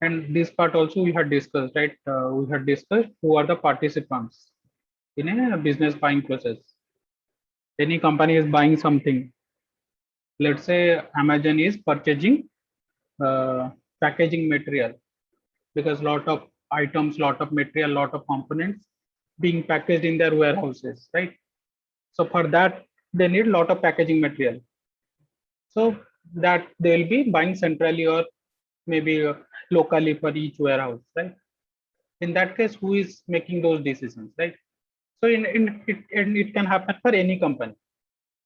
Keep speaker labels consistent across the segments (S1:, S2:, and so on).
S1: And this part also we had discussed, right? We had discussed who are the participants in a business buying process. Any company is buying something. Let's say Amazon is purchasing packaging material, because lot of items, lot of material, lot of components being packaged in their warehouses, right? So for that, they need lot of packaging material. So that they'll be buying centrally or maybe locally for each warehouse, right? In that case, who is making those decisions, right? So it can happen for any company.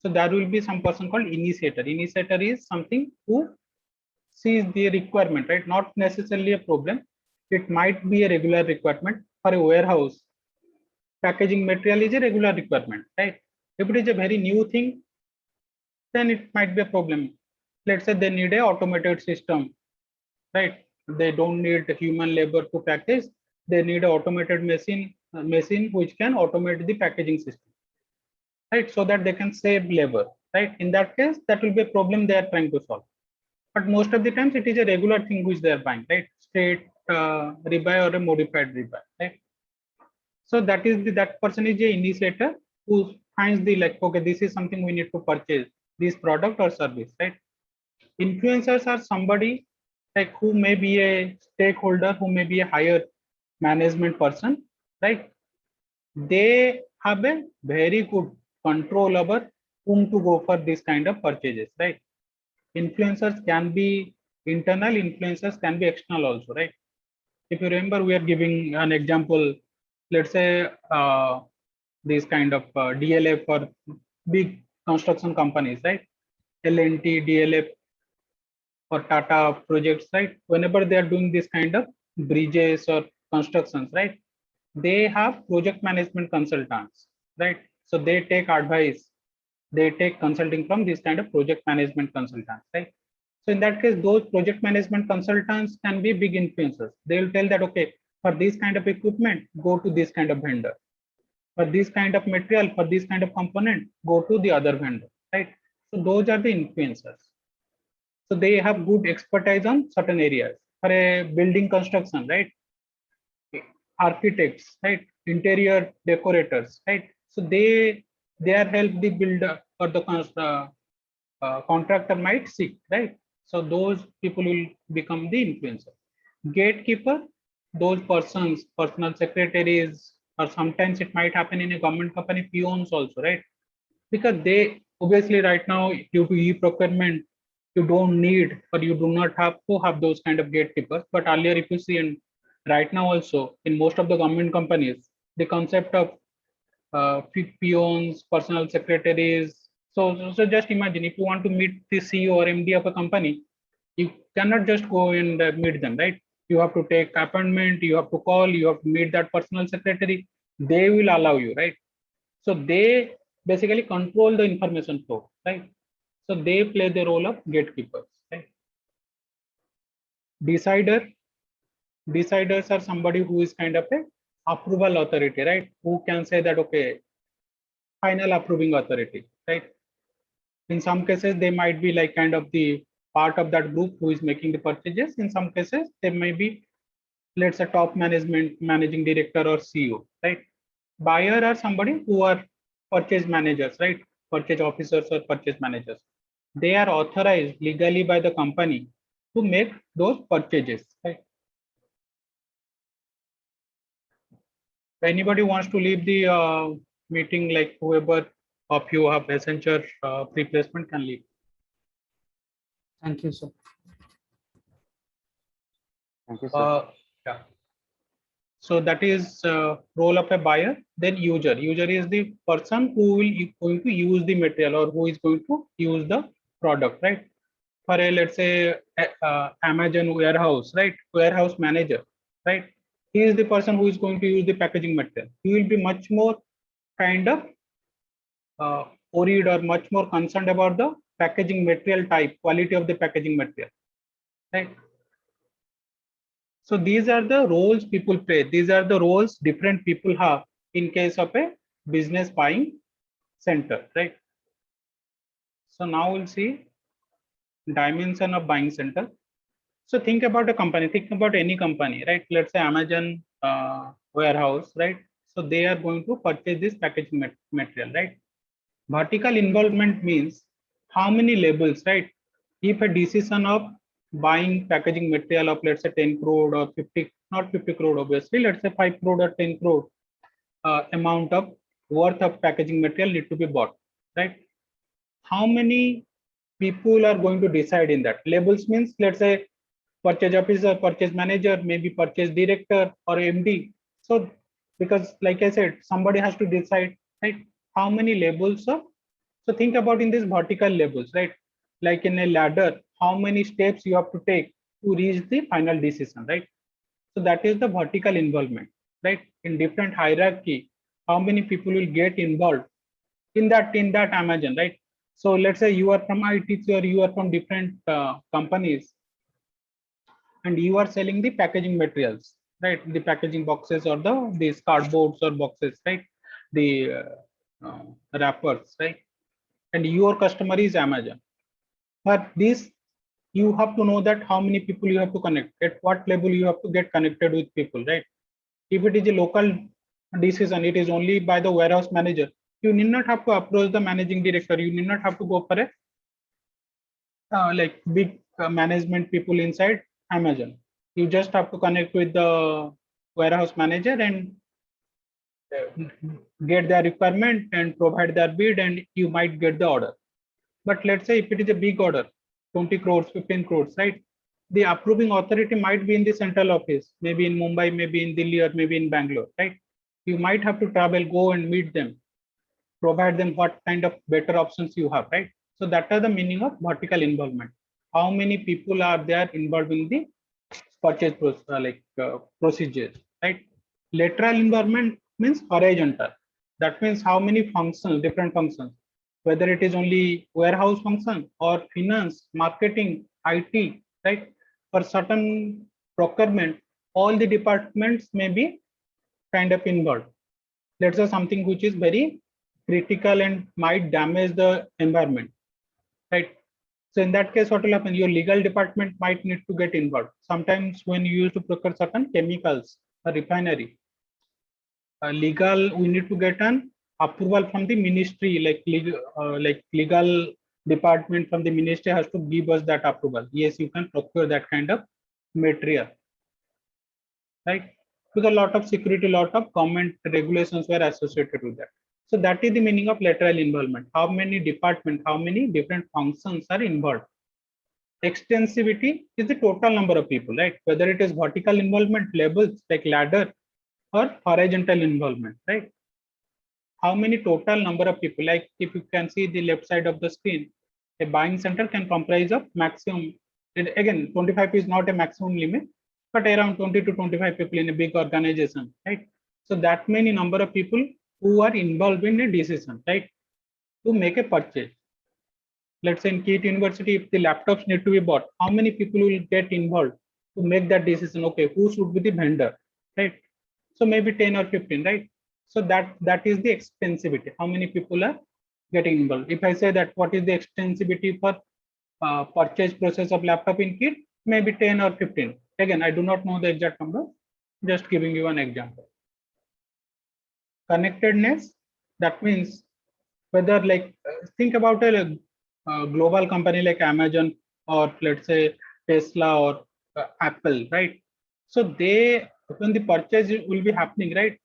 S1: So there will be some person called initiator. Initiator is something who sees the requirement, right? Not necessarily a problem. It might be a regular requirement for a warehouse. Packaging material is a regular requirement, right? If it is a very new thing, then it might be a problem. Let's say they need a automated system, right? They don't need human labor to package. They need an automated machine which can automate the packaging system, right? So that they can save labor, right? In that case, that will be a problem they are trying to solve. But most of the times, it is a regular thing which they are buying, right? Straight rebuy or a modified rebuy, right? So that is that person is a initiator who finds the like, okay, this is something we need to purchase this product or service, right? Influencers are somebody like who may be a stakeholder, who may be a higher management person, right? They have a very good control over whom to go for this kind of purchases, right? Influencers can be internal, influencers can be external also, right? If you remember, we are giving an example. Let's say this kind of DLF for big construction companies, right? L&T, DLF or Tata projects, right? Whenever they are doing this kind of bridges or constructions, right? They have project management consultants, right? So they take advice, they take consulting from this kind of project management consultants, right? So in that case, those project management consultants can be big influencers. They will tell that, okay, for this kind of equipment, go to this kind of vendor. For this kind of material, for this kind of component, go to the other vendor, right? So those are the influencers. So they have good expertise on certain areas. For a building construction, right? Architects, right? Interior decorators, right? So they are help the builder or the contractor might seek, right? So those people will become the influencer. Gatekeeper, those persons, personal secretaries, or sometimes it might happen in a government company, peons also, right? Because they obviously right now due to e-procurement, you don't need or you do not have to have those kind of gatekeepers. But earlier, if you see, and right now also in most of the government companies, the concept of peons, personal secretaries. So just imagine if you want to meet the CEO or MD of a company, you cannot just go and meet them, right? You have to take appointment, you have to call, you have to meet that personal secretary. They will allow you, right? So they basically control the information flow, right? So they play the role of gatekeepers, right? Decider, deciders are somebody who is kind of a approval authority, right? Who can say that, okay, final approving authority, right? In some cases, they might be like kind of the part of that group who is making the purchases. In some cases, they may be, let's say, top management, managing director or CEO, right? Buyer are somebody who are purchase managers, right? Purchase officers or purchase managers. They are authorized legally by the company to make those purchases, right? Anybody wants to leave the meeting, like whoever of you have Accenture pre-placement can leave.
S2: Thank you, sir.
S3: Thank you, sir.
S1: Yeah. So that is role of a buyer. Then user. User is the person who will going to use the material or who is going to use the product, right? For a, let's say, Amazon warehouse, right? Warehouse manager, right? He is the person who is going to use the packaging material. He will be much more kind of worried or much more concerned about the packaging material type, quality of the packaging material, right? So these are the roles people play. These are the roles different people have in case of a business buying center, right? So now we'll see dimension of buying center. So think about a company, think about any company, right? Let's say Amazon warehouse, right? So they are going to purchase this packaging material, right? Vertical involvement means how many labels, right? If a decision of buying packaging material of let's say 10 crore or 50, not 50 crore obviously, let's say 5 crore or 10 crore amount of worth of packaging material need to be bought, right? How many people are going to decide in that? Labels means let's say purchase officer, purchase manager, maybe purchase director or MD. So because like I said, somebody has to decide, right? How many labels of, so think about in these vertical levels, right? Like in a ladder, how many steps you have to take to reach the final decision, right? So that is the vertical involvement, right? In different hierarchy, how many people will get involved in that Amazon, right? So let's say you are from IT or you are from different companies, and you are selling the packaging materials, right? The packaging boxes or these cardboards or boxes, right? The wrappers, right? And your customer is Amazon. But this, you have to know that how many people you have to connect, at what level you have to get connected with people, right? If it is a local decision, it is only by the warehouse manager. You need not have to approach the managing director. You need not have to go for a like big management people inside Amazon. You just have to connect with the warehouse manager and get their requirement and provide their bid, and you might get the order. But let's say if it is a big order, 20 crores, 15 crores, right? The approving authority might be in the central office, maybe in Mumbai, maybe in Delhi, or maybe in Bangalore, right? You might have to travel, go and meet them, provide them what kind of better options you have, right? So that is the meaning of vertical involvement. How many people are there involved in the purchase procedures, right? Lateral involvement means horizontal. That means how many functions, different functions, whether it is only warehouse function or finance, marketing, IT, right? For certain procurement, all the departments may be kind of involved. Let's say something which is very critical and might damage the environment, right? So in that case, what will happen? Your legal department might need to get involved. Sometimes when you use to procure certain chemicals, a refinery, legal, we need to get an approval from the ministry, like legal department from the ministry has to give us that approval. Yes, you can procure that kind of material, right? Because a lot of security, lot of government regulations were associated with that. So that is the meaning of lateral involvement. How many departments, how many different functions are involved? Extensivity is the total number of people, right? Whether it is vertical involvement levels like ladder or horizontal involvement, right? How many total number of people? Like if you can see the left side of the screen, a buying center can comprise of maximum. Again, 25 is not a maximum limit, but around 20 to 25 people in a big organization, right? So that many number of people who are involved in a decision, right? To make a purchase. Let's say in KIT University, if the laptops need to be bought, how many people will get involved to make that decision? Okay, who should be the vendor, right? So maybe 10 or 15, right? So that is the extensivity. How many people are getting involved? If I say that what is the extensivity for purchase process of laptop in KIT, maybe 10 or 15. Again, I do not know the exact number, just giving you an example. Connectedness, that means whether like think about a global company like Amazon or let's say Tesla or Apple, right? So they, when the purchase will be happening, right?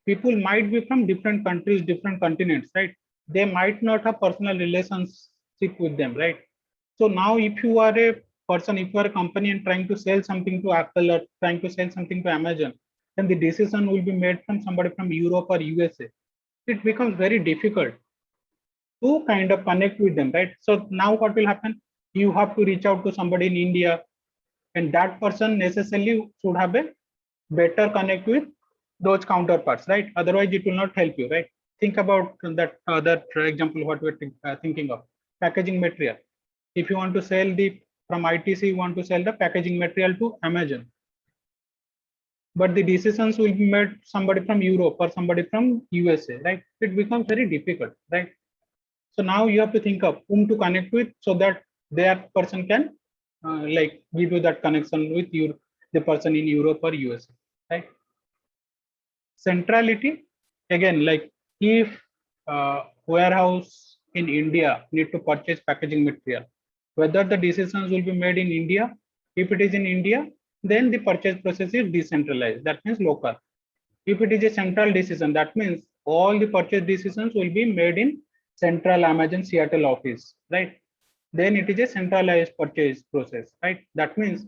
S1: People might be from different countries, different continents, right? They might not have personal relationship with them, right? So now if you are a person, if you are a company and trying to sell something to Apple or trying to sell something to Amazon, then the decision will be made from somebody from Europe or USA. It becomes very difficult to kind of connect with them, right? So now what will happen? You have to reach out to somebody in India, and that person necessarily should have a better connect with those counterparts, right? Otherwise, it will not help you, right? Think about that other example, what we're thinking of packaging material. If you want to sell the from ITC, you want to sell the packaging material to Amazon, but the decisions will be made somebody from Europe or somebody from USA, right? It becomes very difficult, right? So now you have to think of whom to connect with so that their person can like give you that connection with the person in Europe or USA, right? Centrality, again, like if warehouse in India need to purchase packaging material, whether the decisions will be made in India. If it is in India, then the purchase process is decentralized, that means local. If it is a central decision, that means all the purchase decisions will be made in central Amazon Seattle office, right? Then it is a centralized purchase process, right? That means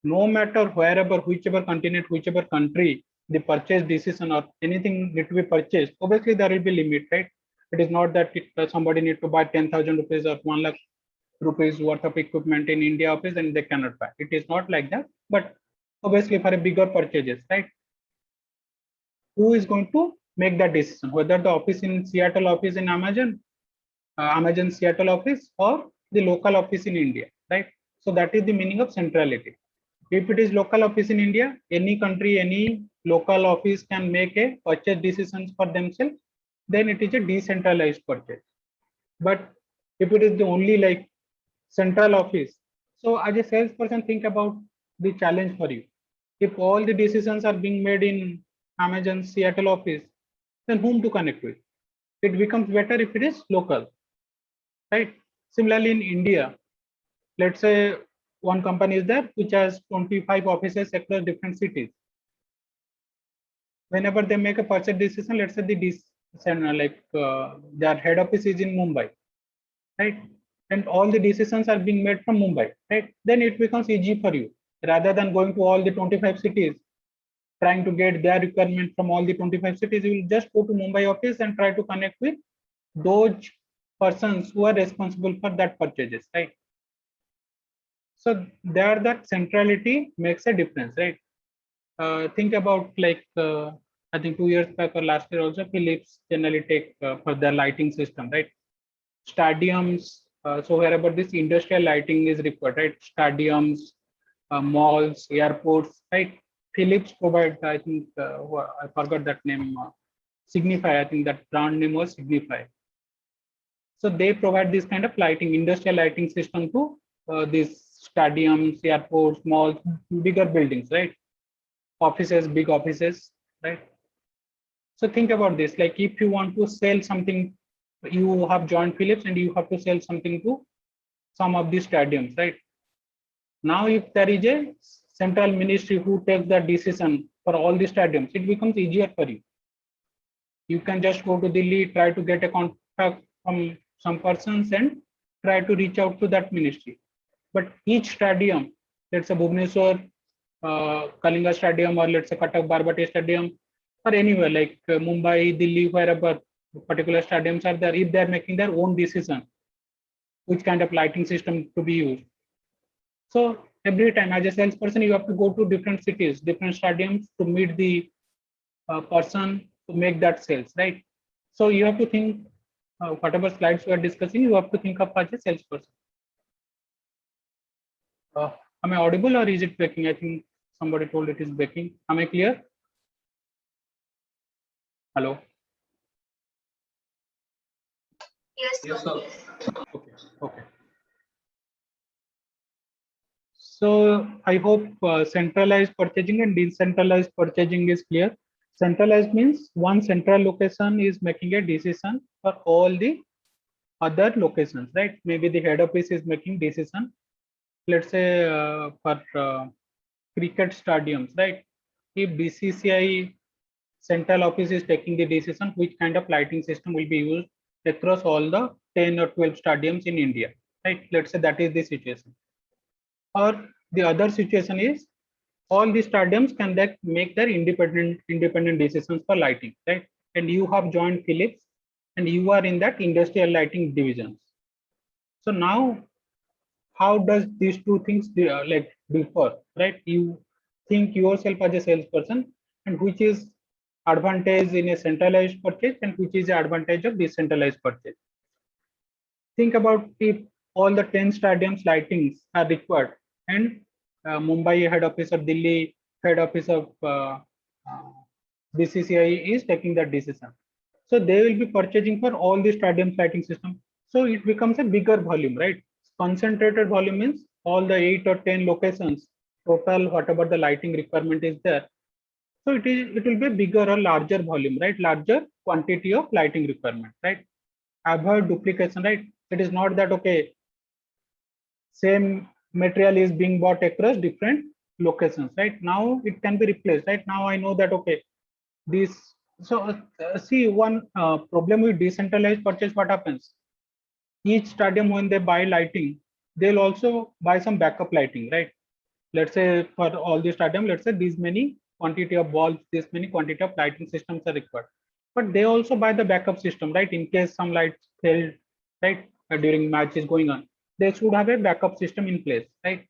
S1: no matter wherever, whichever continent, whichever country, the purchase decision or anything need to be purchased, obviously there will be limit, right? It is not that somebody need to buy 10,000 rupees or 1 lakh rupees worth of equipment in India office and they cannot buy. It is not like that. But obviously for a bigger purchases, right? Who is going to make that decision? Whether the office in Seattle office in Amazon, Amazon Seattle office, or the local office in India, right? So that is the meaning of centrality. If it is local office in India, any country, any local office can make a purchase decisions for themselves, then it is a decentralized purchase. But if it is the only like central office, so as a salesperson, think about the challenge for you. If all the decisions are being made in Amazon Seattle office, then whom to connect with? It becomes better if it is local, right? Similarly, in India, let's say one company is there which has 25 offices across different cities. Whenever they make a purchase decision, let's say their head office is in Mumbai, right? And all the decisions are being made from Mumbai, right? Then it becomes easy for you rather than going to all the 25 cities, trying to get their requirement from all the 25 cities. You will just go to Mumbai office and try to connect with those persons who are responsible for that purchases, right? So there, that centrality makes a difference, right? Think about like I think 2 years back or last year also, Philips generally take for their lighting system, right? Stadiums. So wherever this industrial lighting is required, right? Stadiums, malls, airports, right? Philips provide, I think, I forgot that name. Signify, I think that brand name was Signify. So they provide this kind of lighting, industrial lighting system to these stadiums, airports, malls, bigger buildings, right? Offices, big offices, right? So think about this, like if you want to sell something, you have joined Philips and you have to sell something to some of these stadiums, right? Now, if there is a central ministry who takes the decision for all the stadiums, it becomes easier for you. You can just go to Delhi, try to get a contact from some persons and try to reach out to that ministry. But each stadium, let's say Bhubaneswar, Kalinga Stadium, or let's say Katak Barbati Stadium, or anywhere like Mumbai, Delhi, wherever particular stadiums are there, if they're making their own decision, which kind of lighting system to be used. So every time as a salesperson, you have to go to different cities, different stadiums to meet the person to make that sales, right? So you have to think whatever slides we are discussing, you have to think of as a salesperson. Uh, am I audible or is it breaking? I think somebody told it is breaking. Am I clear? Hello.
S3: Yes, sir.
S1: Okay. Okay. So I hope centralized purchasing and decentralized purchasing is clear. Centralized means one central location is making a decision for all the other locations, right? Maybe the head office is making decision. Let's say for cricket stadiums, right? If BCCI central office is taking the decision which kind of lighting system will be used across all the 10 or 12 stadiums in India, right? Let's say that is the situation. Or the other situation is all the stadiums can like make their independent decisions for lighting, right? And you have joined Philips and you are in that industrial lighting divisions. So now how does these two things like differ, right? You think yourself as a salesperson and which is advantage in a centralized purchase and which is the advantage of decentralized purchase. Think about if all the 10 stadiums lightings are required and Mumbai head office or Delhi head office of uh, BCCI is taking that decision. So they will be purchasing for all the stadiums lighting system. So it becomes a bigger volume, right? Concentrated volume means all the 8 or 10 locations, total whatever the lighting requirement is there. So it will be a bigger or larger volume, right? Larger quantity of lighting requirement, right? Avoid duplication, right? It is not that okay, same material is being bought across different locations, right? Now it can be replaced, right? Now I know that okay, this. So see, one problem with decentralized purchase, what happens? Each stadium, when they buy lighting, they'll also buy some backup lighting, right? Let's say for all the stadium, let's say these many quantity of balls, this many quantity of lighting systems are required. But they also buy the backup system, right? In case some lights failed, right, during match is going on, they should have a backup system in place, right?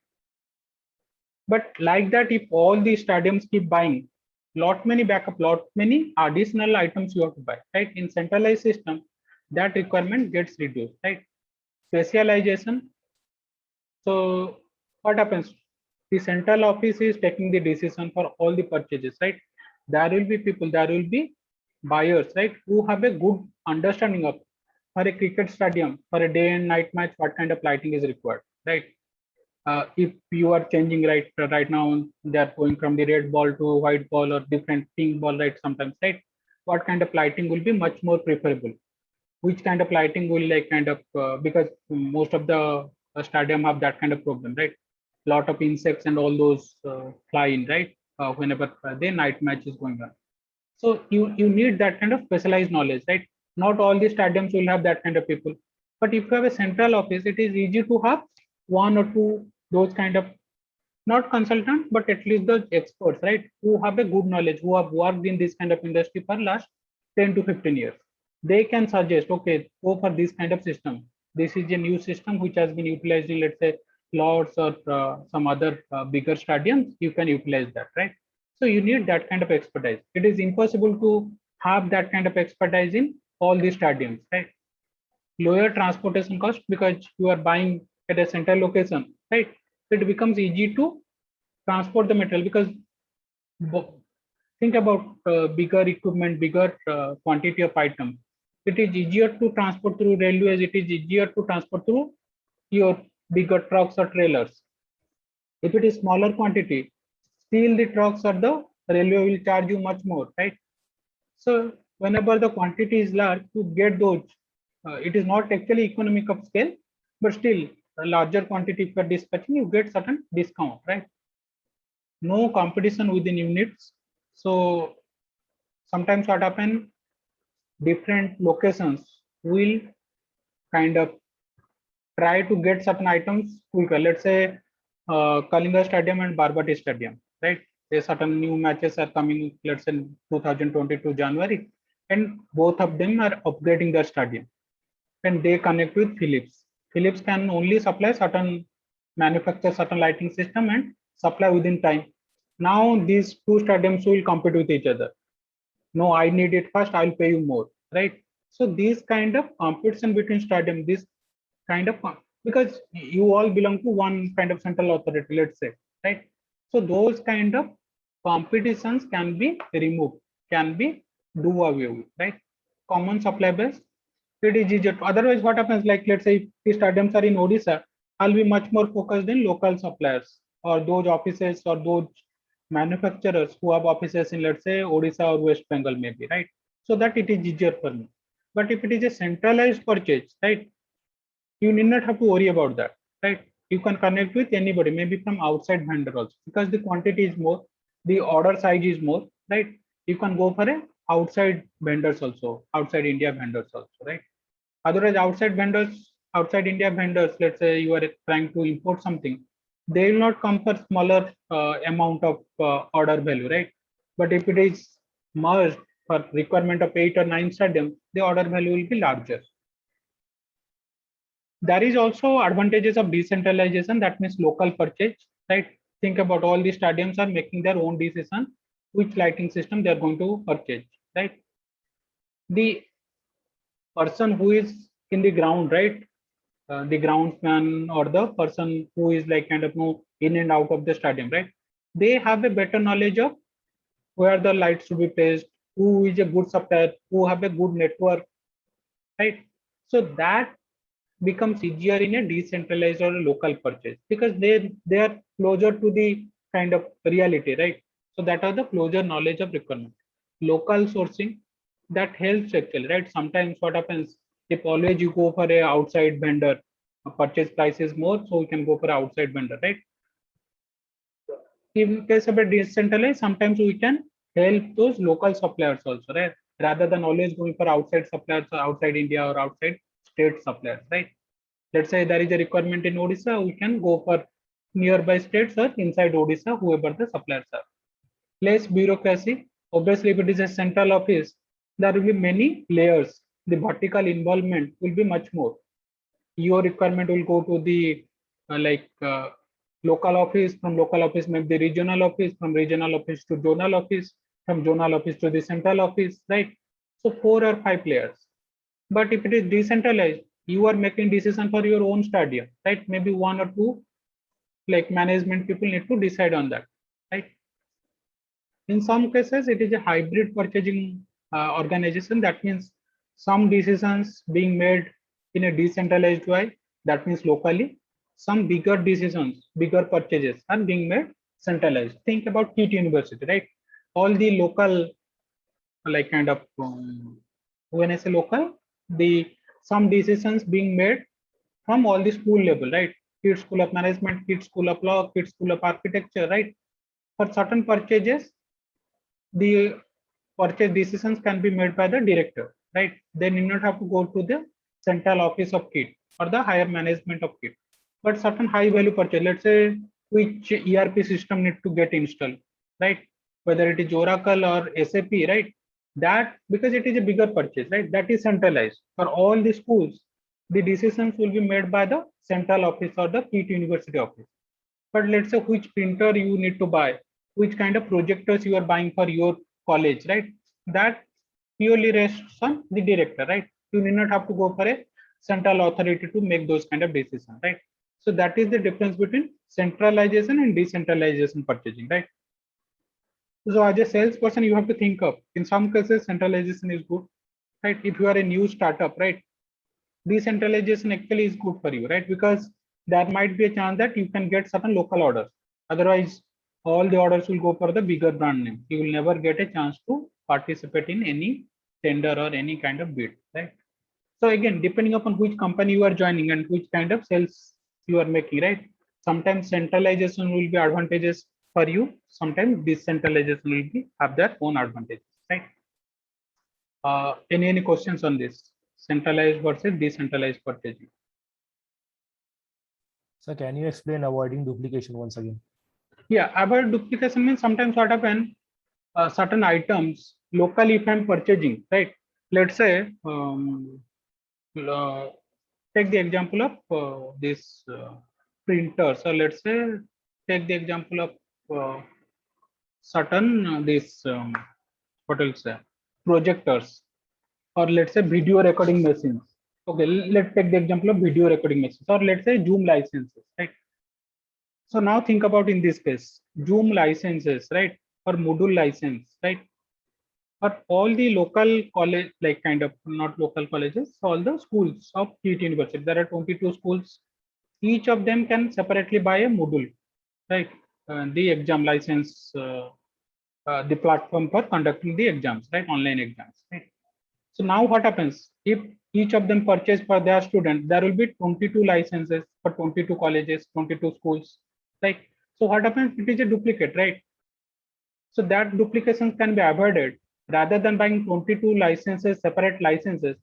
S1: But like that, if all these stadiums keep buying lot many backup, lot many additional items you have to buy, right? In centralized system, that requirement gets reduced, right? Specialization. So what happens? The central office is taking the decision for all the purchases, right? There will be people, there will be buyers, right, who have a good understanding of for a cricket stadium, for a day and night match, what kind of lighting is required, right? If you are changing right now, they are going from the red ball to white ball or different pink ball, right? Sometimes, right? What kind of lighting will be much more preferable? Which kind of lighting will like kind of because most of the stadium have that kind of problem, right? Lot of insects and all those fly in, right? Whenever the night match is going on. So you need that kind of specialized knowledge, right? Not all the stadiums will have that kind of people, but if you have a central office, it is easy to have one or two those kind of, not consultant, but at least the experts, right? Who have a good knowledge, who have worked in this kind of industry for last 10 to 15 years. They can suggest, okay, go for this kind of system. This is a new system which has been utilized in, let's say, Lords or some other bigger stadiums. You can utilize that, right? So you need that kind of expertise. It is impossible to have that kind of expertise in all these stadiums, right? Lower transportation cost because you are buying at a central location, right? It becomes easy to transport the material because think about bigger equipment, bigger quantity of items. It is easier to transport through railways. It is easier to transport through your bigger trucks or trailers. If it is smaller quantity, still the trucks or the railway will charge you much more, right? So whenever the quantity is large, to get those, it is not actually economic of scale, but still a larger quantity for dispatching, you get certain discount, right? No competition within units. So sometimes what happen, different locations will kind of try to get certain items quicker. Let's say Kalinga Stadium and Barbati Stadium, right? There certain new matches are coming, let's say 2022 January, and both of them are upgrading their stadium, and they connect with Philips. Philips can only supply certain, manufacture certain lighting system and supply within time. Now these two stadiums will compete with each other. No, I need it first, I'll pay you more, right? So these kind of competition between stadium, this kind of because you all belong to one kind of central authority, let's say, right? So those kind of competitions can be removed, can be do away with, right? Common supply base, it is easier. Otherwise, what happens? Like let's say if the stadiums are in Odisha, I'll be much more focused in local suppliers or those offices or those manufacturers who have offices in, let's say, Odisha or West Bengal, maybe, right? So that it is easier for me. But if it is a centralized purchase, right, you need not have to worry about that, right? You can connect with anybody, maybe from outside vendor also, because the quantity is more, the order size is more, right? You can go for a outside vendors also, outside India vendors also, right? Otherwise, outside vendors, outside India vendors, let's say you are trying to import something, they will not come for smaller amount of order value, right? But if it is merged for requirement of 8 or 9 stadium, the order value will be larger. There is also advantages of decentralization, that means local purchase, right? Think about all the stadiums are making their own decision which lighting system they are going to purchase, right? The person who is in the ground, right? The groundsman or the person who is like kind of know in and out of the stadium, right? They have a better knowledge of where the lights should be placed, who is a good supplier, who have a good network, right? So that becomes easier in a decentralized or a local purchase because they are closer to the kind of reality, right? So that are the closer knowledge of requirement. Local sourcing that helps actually, right? Sometimes what happens if always you go for a outside vendor, purchase price is more, so you can go for a outside vendor, right? In case of a decentralized, sometimes we can help those local suppliers also, right? Rather than always going for outside suppliers or outside India or outside state suppliers, right? Let's say there is a requirement in Odisha, we can go for nearby states or inside Odisha, whoever the suppliers are. Less bureaucracy. Obviously, if it is a central office, there will be many layers. The vertical involvement will be much more. Your requirement will go to the local office, from local office maybe the regional office, from regional office to zonal office, from zonal office to the central office, right? So 4 or 5 layers. But if it is decentralized, you are making decision for your own stadium, right? Maybe 1 or 2 like management people need to decide on that, right? In some cases, it is a hybrid purchasing organization. That means some decisions being made in a decentralized way, that means locally. Some bigger decisions, bigger purchases are being made centralized. Think about KIT University, right? All the local, like kind of, when I say local, the some decisions being made from all the school level, right? KIT School of Management, KIT School of Law, KIT School of Architecture, right? For certain purchases, the purchase decisions can be made by the director, right? They need not have to go to the central office of KIT or the higher management of KIT. But certain high value purchase, let's say which ERP system need to get installed, right? Whether it is Oracle or SAP, right? That because it is a bigger purchase, right? That is centralized. For all the schools, the decisions will be made by the central office or the KIT University office. But let's say which printer you need to buy, which kind of projectors you are buying for your college, right? That purely rests on the director, right? You need not have to go for a central authority to make those kind of decisions, right? So that is the difference between centralization and decentralization purchasing, right? So as a salesperson, you have to think of, in some cases, centralization is good, right? If you are a new startup, right? Decentralization actually is good for you, right? Because there might be a chance that you can get certain local orders. Otherwise, all the orders will go for the bigger brand name. You will never get a chance to participate in any tender or any kind of bid, right? So again, depending upon which company you are joining and which kind of sales you are making, right? Sometimes centralization will be advantageous for you. Sometimes decentralization will be have their own advantages, right? Any questions on this? Centralized versus decentralized purchasing.
S4: So can you explain avoiding duplication once again?
S1: Yeah, avoid duplication means sometimes what happen, certain items locally if I'm purchasing, right? Let's say, take the example of this printer. So let's say, take the example of certain this what will say projectors, or let's say video recording machines. Okay, let's take the example of video recording machines, or let's say Zoom licenses, right? So now think about in this case, Zoom licenses, right? Or module license, right? Or all the local college, like kind of not local colleges, all the schools of KIT University. There are 22 schools. Each of them can separately buy a module, right? The exam license, the platform for conducting the exams, right? Online exams, right? So now what happens if each of them purchase for their student, there will be 22 licenses for 22 colleges, 22 schools, right? So what happens? It is a duplicate, right? So that duplications can be avoided. Rather than buying 22 licenses, separate licenses,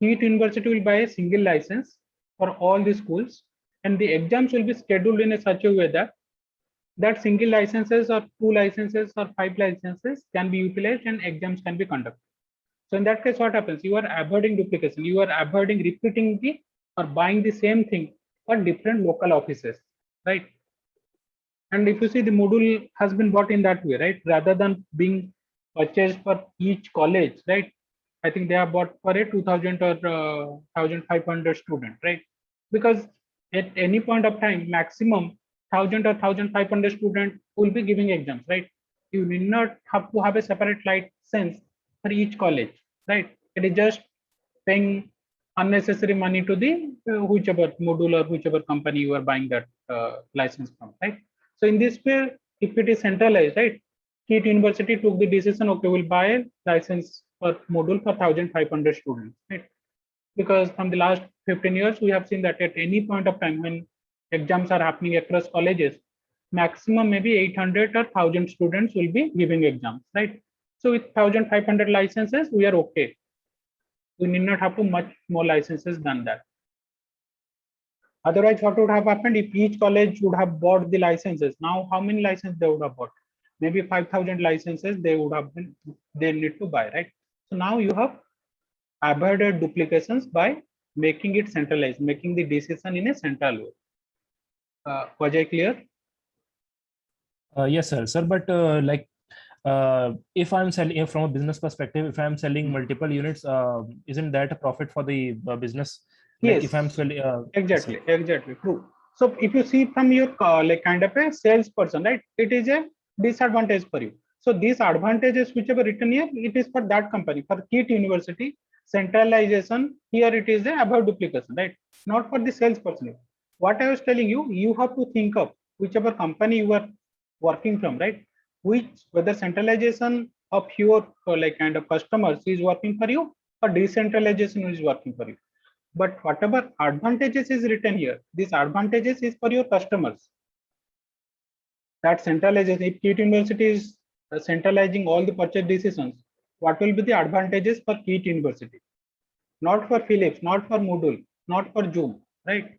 S1: each university will buy a single license for all the schools, and the exams will be scheduled in a such a way that that single licenses or 2 licenses or 5 licenses can be utilized and exams can be conducted. So in that case, what happens? You are avoiding duplication. You are avoiding repeating the or buying the same thing for different local offices, right? And if you see, the module has been bought in that way, right? Rather than being purchased for each college, right? I think they are bought for a 2000 or 1500 student, right? Because at any point of time, maximum 1000 or 1500 student will be giving exams, right? You need not have to have a separate license for each college, right? It is just paying unnecessary money to the whichever module or whichever company you are buying that license from, right? So in this way, if it is centralized, right, KIT University took the decision, okay, we'll buy a license per module for 1,500 students, right? Because from the last 15 years, we have seen that at any point of time when exams are happening across colleges, maximum maybe 800 or 1,000 students will be giving exams, right? So with 1,500 licenses, we are okay. We need not have to much more licenses than that. Otherwise, what would have happened if each college would have bought the licenses? Now, how many licenses they would have bought? Maybe 5,000 licenses they would have been, they need to buy, right? So now you have avoided duplications by making it centralized, making the decision in a central way. Was I clear?
S4: Yes, sir. Sir, but if I'm selling from a business perspective, if I'm selling multiple units, isn't that a profit for the business? Like
S1: Yes,
S4: if I'm selling,
S1: exactly, exactly, true. So if you see from your like kind of a salesperson, right, it is a disadvantage for you. So these advantages whichever written here, it is for that company. For KIT University, centralization, here it is a about duplication, right? Not for the salesperson. What I was telling you, you have to think of whichever company you are working from, right? Which whether centralization of your like kind of customers is working for you or decentralization is working for you. But whatever advantages is written here, these advantages is for your customers. That centralization, if KIT University is centralizing all the purchase decisions, what will be the advantages for KIT University? Not for Philips, not for Moodle, not for Zoom, right?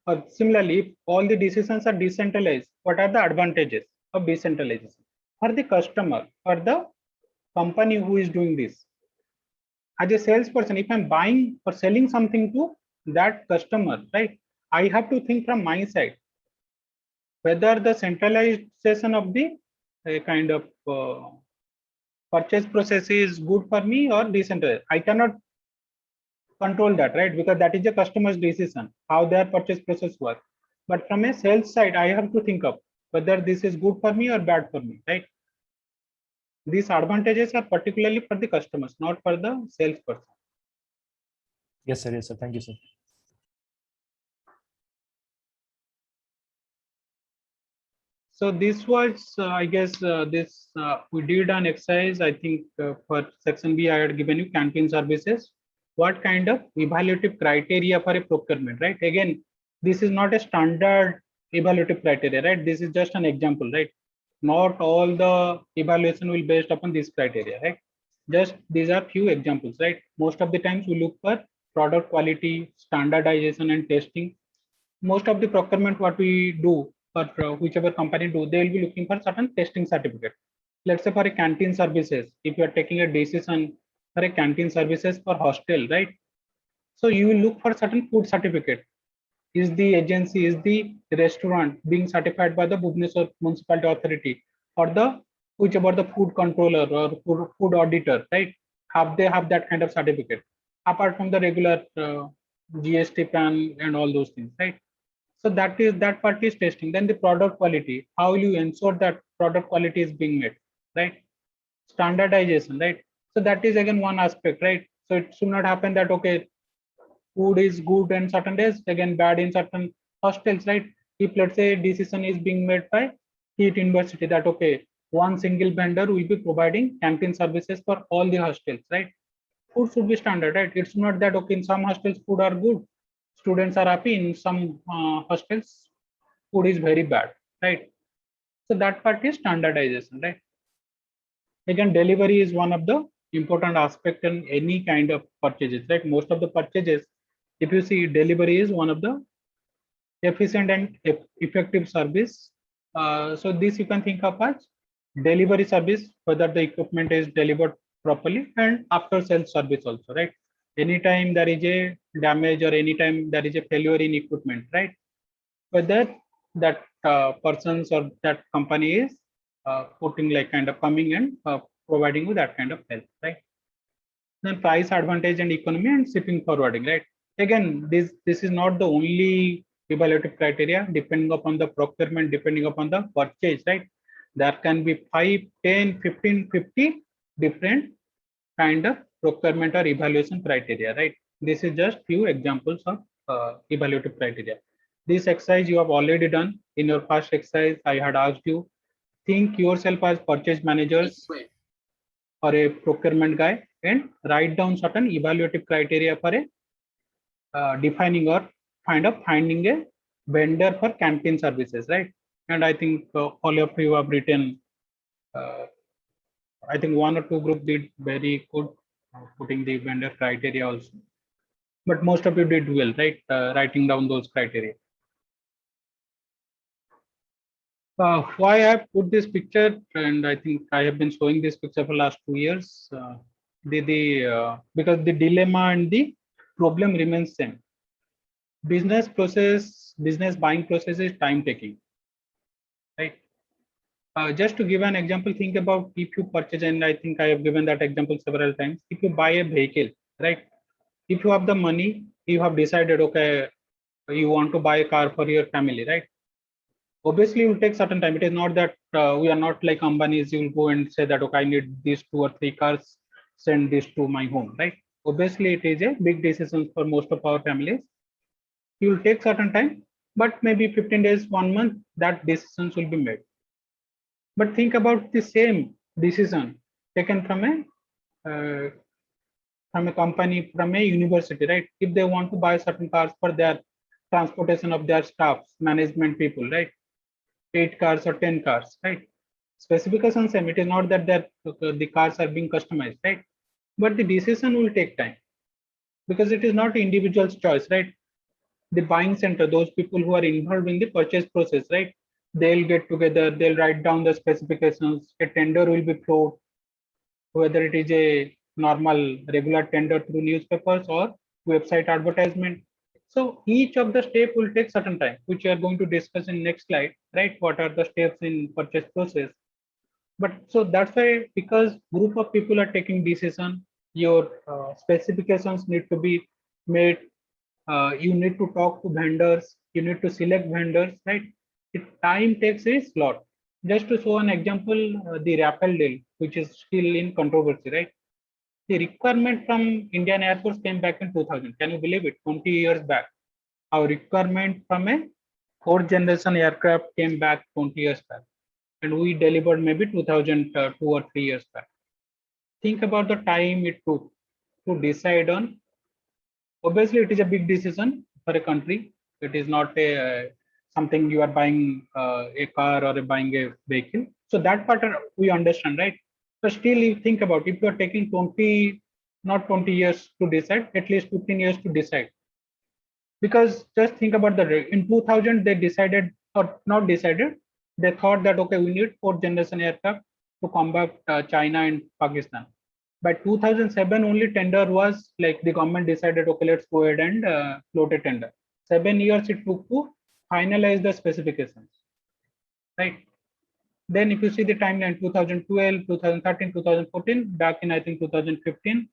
S1: Or similarly, if all the decisions are decentralized, what are the advantages of decentralization? For the customer, for the company who is doing this. As a salesperson, if I'm buying or selling something to that customer, right, I have to think from my side whether the centralization of the kind of purchase process is good for me or decentralized. I cannot control that, right, because that is a customer's decision how their purchase process works. But from a sales side, I have to think of whether this is good for me or bad for me, right? These advantages are particularly for the customers, not for the salesperson.
S4: yes, sir. Yes, sir. Thank you, sir.
S1: So this was, I guess, we did an exercise. I think for section B, I had given you canteen services. What kind of evaluative criteria for a procurement, right? Again, this is not a standard evaluative criteria, right? This is just an example, right? Not all the evaluation will based upon this criteria, right? Just these are few examples, right? Most of the times we look for product quality, standardization, and testing. Most of the procurement what we do for whichever company do, they will be looking for certain testing certificate. Let's say for a canteen services, if you are taking a decision for a canteen services for hostel, right? So you will look for certain food certificate. Is the agency, is the restaurant being certified by the Bhubaneswar Municipality Authority or the whichever the food controller or food auditor, right? Have they have that kind of certificate apart from the regular GST PAN and all those things, right? So that part is testing. Then the product quality, how will you ensure that product quality is being met, right? Standardization, right? So that is again one aspect, right? So it should not happen that okay, food is good in certain days, again bad in certain hostels, right? If let's say decision is being made by KIT University that okay, one single vendor will be providing canteen services for all the hostels, right? Food should be standard, right? It's not that okay, in some hostels food are good, students are happy, in some hostels food is very bad, right? So that part is standardization, right? Again, delivery is one of the important aspect in any kind of purchases, right? Most of the purchases, if you see, delivery is one of the efficient and effective service. So this you can think of as delivery service, whether the equipment is delivered properly, and after sales service also, right? Anytime there is a damage or anytime there is a failure in equipment, right? Whether that persons or that company is putting like kind of coming and providing you that kind of help, right? Then price advantage and economy and shipping forwarding, right? Again, this is not the only evaluative criteria. Depending upon the procurement, depending upon the purchase, right, there can be 5, 10, 15, 50 different kind of procurement or evaluation criteria, right? This is just few examples of evaluative criteria. This exercise you have already done. In your first exercise, I had asked you, think yourself as purchase managers or a procurement guy and write down certain evaluative criteria for a defining or finding a vendor for campaign services, right? And I think all of you have written. I think one or two group did very good putting the vendor criteria also, but most of you did well, right? Writing down those criteria. Why I have put this picture, and I think I have been showing this picture for last 2 years. Because the dilemma and the problem remains same. Business buying process is time taking, right? Just to give an example, think about if you purchase, and I think I have given that example several times. If you buy a vehicle, right? If you have the money, you have decided, okay, you want to buy a car for your family, right? Obviously, it will take certain time. It is not that we are not like companies. You will go and say that, okay, I need these 2 or 3 cars, send this to my home, right? Obviously, it is a big decision for most of our families. It will take certain time, but maybe 15 days, 1 month, that decisions will be made. But think about the same decision taken from a company, from a university, right? If they want to buy certain cars for their transportation of their staffs, management people, right? 8 cars or 10 cars, right? Specification same. It is not that the cars are being customized, right? But the decision will take time because it is not individual's choice, right? The buying center, those people who are involved in the purchase process, right? They'll get together, they'll write down the specifications, a tender will be floated, whether it is a normal regular tender through newspapers or website advertisement. So each of the step will take certain time, which we are going to discuss in next slide, right? What are the steps in purchase process? But so that's why, because group of people are taking decision, your specifications need to be made. You need to talk to vendors. You need to select vendors, right? The time takes a lot. Just to show an example, the Rappel deal, which is still in controversy, right? The requirement from Indian Air Force came back in 2000. Can you believe it? 20 years back. Our requirement from a fourth generation aircraft came back 20 years back. And we delivered maybe 2002 or 3 years back. Think about the time it took to decide on. Obviously, it is a big decision for a country. It is not a something you are buying a car or buying a vehicle. So that part we understand, right? But still, you think about if you are taking 20, not 20 years to decide, at least 15 years to decide. Because just think about in 2000 they decided, or not decided, they thought that okay, we need fourth generation aircraft to combat China and Pakistan. By 2007 only tender was like the government decided, okay, let's go ahead and float a tender. 7 years it took to finalize the specifications, right? Then if you see the timeline, 2012, 2013, 2014, back in I think 2015,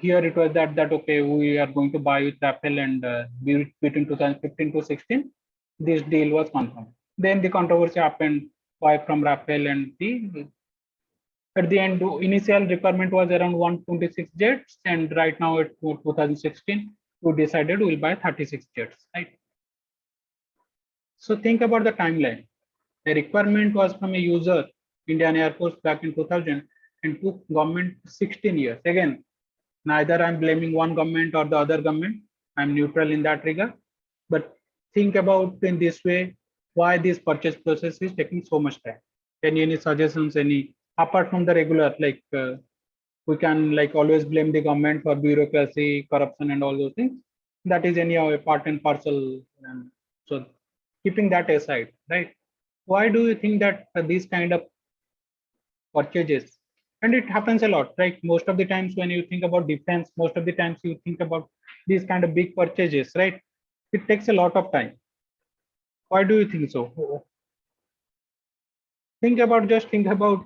S1: here it was that okay, we are going to buy with Apple, and between 2015 to 16 this deal was confirmed. Then the controversy happened, why from Apple, and the at the end initial requirement was around 126 jets, and right now at 2016 we decided we'll buy 36 jets, right? So think about the timeline. The requirement was from a user, Indian Air Force, back in 2000, and took government 16 years. Again, neither I'm blaming one government or the other government. I'm neutral in that regard. But think about in this way, why this purchase process is taking so much time. Any suggestions? Any apart from the regular, like we can like always blame the government for bureaucracy, corruption, and all those things. That is anyhow a part and parcel. And so keeping that aside, right? Why do you think that these kind of purchases, and it happens a lot, right? Most of the times when you think about defense, most of the times you think about these kind of big purchases, right? It takes a lot of time. Why do you think so? Think about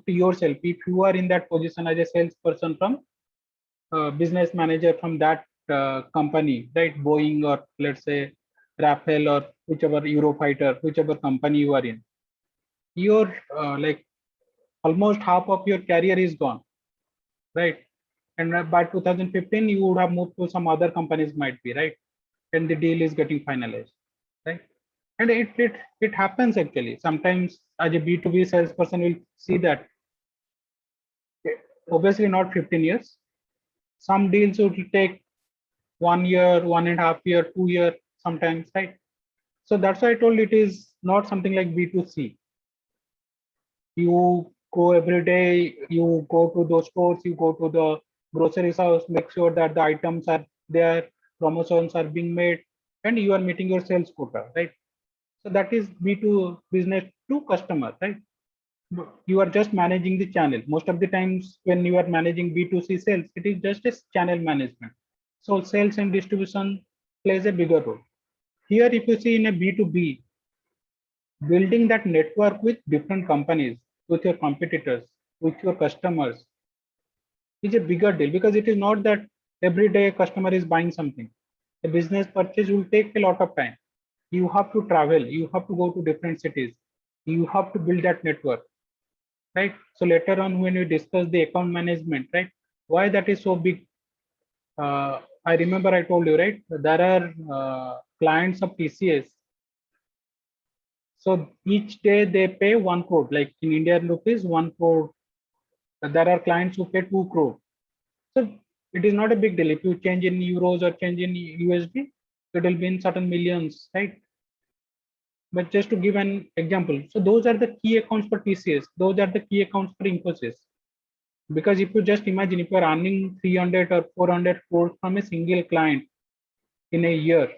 S1: yourself. If you are in that position as a salesperson from business manager from that company, right? Boeing, or let's say Rafale, or whichever Eurofighter, whichever company you are in, your like almost half of your career is gone, right? and by 2015 you would have moved to some other companies, might be, right? And the deal is getting finalized, right? And it happens actually. Sometimes as a B2B salesperson will see that, obviously not 15 years. Some deals would take 1 year, 1.5 year, 2 year sometimes, right? So that's why I told it is not something like B2C. You go every day, you go to those stores, you go to the grocery house, make sure that the items are there, promotions are being made, and you are meeting your sales quota, right? So that is B2 business to customer, right? You are just managing the channel. Most of the times when you are managing B2C sales, it is just a channel management. So sales and distribution plays a bigger role. Here, if you see in a B2B, building that network with different companies, with your competitors, with your customers is a bigger deal, because it is not that every day a customer is buying something. A business purchase will take a lot of time. You have to travel, you have to go to different cities, you have to build that network, right? So later on when we discuss the account management, right, why that is so big, I remember I told you, right, there are clients of TCS. So each day they pay 1 crore, like in Indian rupees 1 crore. There are clients who pay 2 crore. So it is not a big deal if you change in euros or change in USD, it will be in certain millions, right? But just to give an example, so those are the key accounts for TCS, those are the key accounts for Infosys. Because if you just imagine, if you are earning 300 or 400 crores from a single client in a year,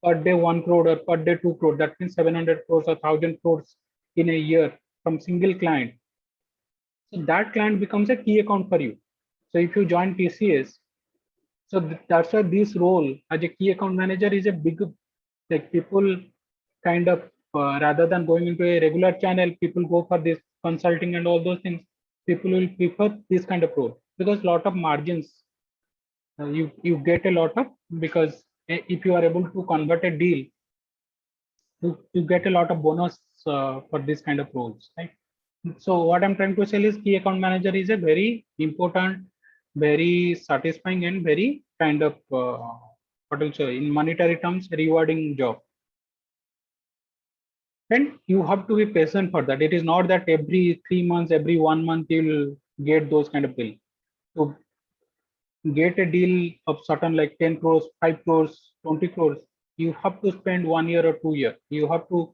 S1: per day 1 crore or per day 2 crore, that means 700 crores or 1000 crores in a year from single client. So that client becomes a key account for you. So if you join TCS, so that's why this role as a key account manager is a big, like people kind of, rather than going into a regular channel, people go for this consulting and all those things. People will prefer this kind of role because a lot of margins, you get a lot of, because if you are able to convert a deal, you get a lot of bonus for this kind of roles, right? So what I'm trying to say is key account manager is a very important, very satisfying, and very kind of what also in monetary terms rewarding job. And you have to be patient for that. It is not that every 3 months, every 1 month you'll get those kind of bill. To get a deal of certain like 10 crores, 5 crores, 20 crores, you have to spend 1 year or 2 years. You have to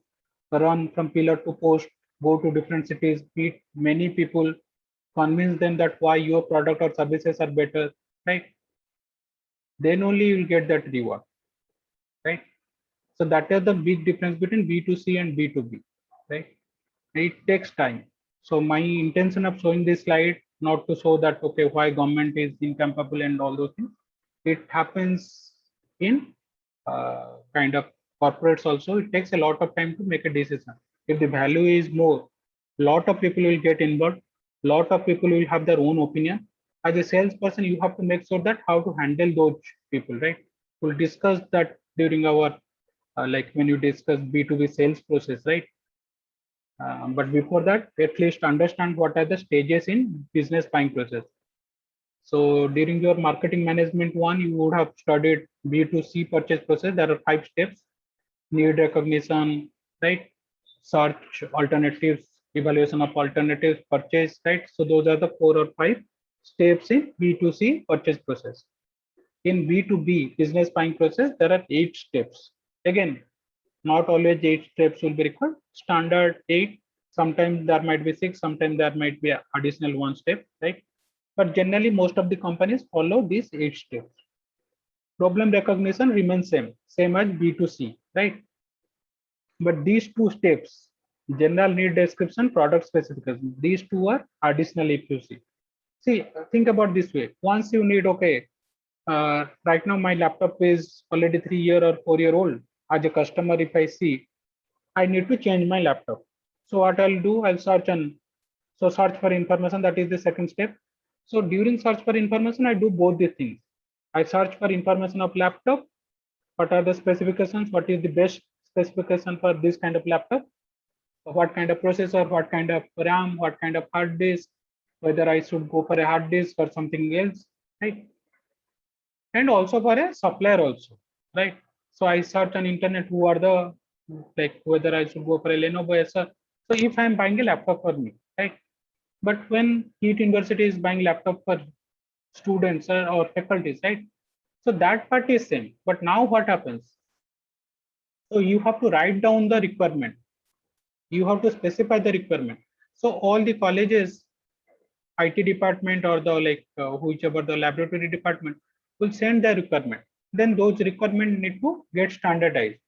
S1: run from pillar to post, go to different cities, meet many people, convince them that why your product or services are better, right? Then only you will get that reward, right? So that is the big difference between B2C and B2B, right? It takes time. So my intention of showing this slide, not to show that, okay, why government is incapable and all those things. It happens in kind of corporates also. It takes a lot of time to make a decision. If the value is more, lot of people will get involved. Lot of people will have their own opinion. As a salesperson, you have to make sure that how to handle those people, right? We'll discuss that during our like when you discuss B2B sales process, right? But before that, at least understand what are the stages in business buying process. So during your marketing management one, you would have studied B2C purchase process. There are 5 steps: need recognition, right? Search alternatives, evaluation of alternatives, purchase, right? So those are the 4 or 5 steps in B2C purchase process. In B2B business buying process, there are 8 steps. Again, not always 8 steps will be required. Standard 8. Sometimes there might be 6. Sometimes there might be additional 1 step, right? But generally, most of the companies follow these 8 steps. Problem recognition remains same as B2C, right? But these 2 steps, general need description, product specification, these 2 are additional if you see. See, think about this way. Once you need, okay, right now my laptop is already 3 year or 4 year old. As a customer, if I see, I need to change my laptop. So what I'll do, I'll search and so search for information. That is the second step. So during search for information, I do both the things. I search for information of laptop. What are the specifications? What is the best specification for this kind of laptop? What kind of processor? What kind of RAM? What kind of hard disk? whether I should go for a hard disk or something else, right? And also for a supplier also, right? So I search on internet who are the, like whether I should go for a Lenovo, Acer. So if I'm buying a laptop for me, right? But when Heat University is buying laptop for students or faculties, right? So that part is same. But now what happens? So you have to write down the requirement. You have to specify the requirement. So all the colleges, IT department or the whichever the laboratory department will send their requirement. Then those requirements need to get standardized.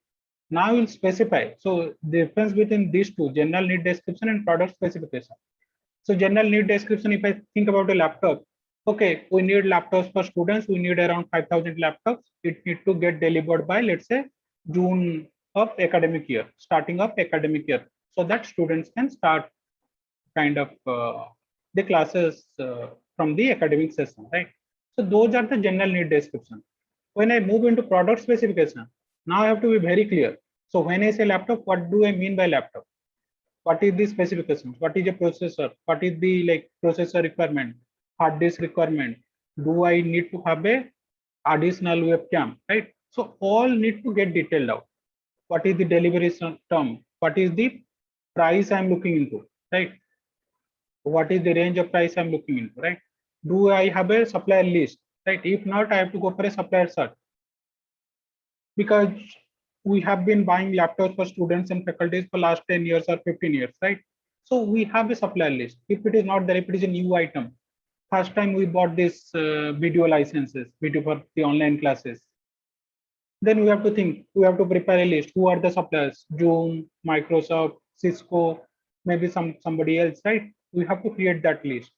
S1: Now we'll specify. So the difference between these two, general need description and product specification. So general need description, if I think about a laptop, okay, we need laptops for students. We need around 5,000 laptops. It need to get delivered by, let's say, June of academic year, starting of academic year, so that students can start kind of the classes from the academic session, right? So those are the general need description. When I move into product specification, now I have to be very clear. So when I say laptop, what do I mean by laptop? What is the specifications? What is a processor? What is the processor requirement? Hard disk requirement? Do I need to have a additional webcam, right? So all need to get detailed out. What is the delivery term? What is the price I'm looking into, right? What is the range of price I'm looking into, right? Do I have a supplier list, right? If not, I have to go for a supplier search, because we have been buying laptops for students and faculties for last 10 years or 15 years, right? So we have a supplier list. If it is not there, if it is a new item, first time we bought this video licenses, video for the online classes, then we have to think, we have to prepare a list. Who are the suppliers? Zoom, Microsoft, Cisco, maybe somebody else, right? We have to create that list,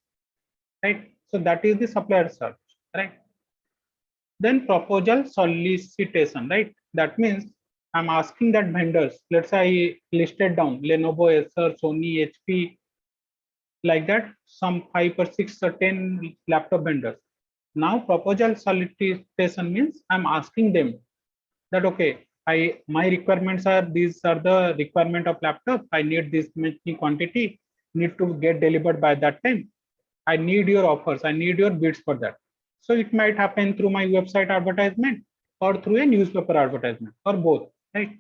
S1: right? So that is the supplier search, right? Then proposal solicitation, right? That means I'm asking that vendors, let's say I listed down Lenovo, Acer, Sony, HP, like that, some 5 or 6 or 10 laptop vendors. Now proposal solicitation means I'm asking them that, okay, my requirements are, these are the requirement of laptop. I need this many quantity, need to get delivered by that time. I need your offers. I need your bids for that. So it might happen through my website advertisement or through a newspaper advertisement or both, right?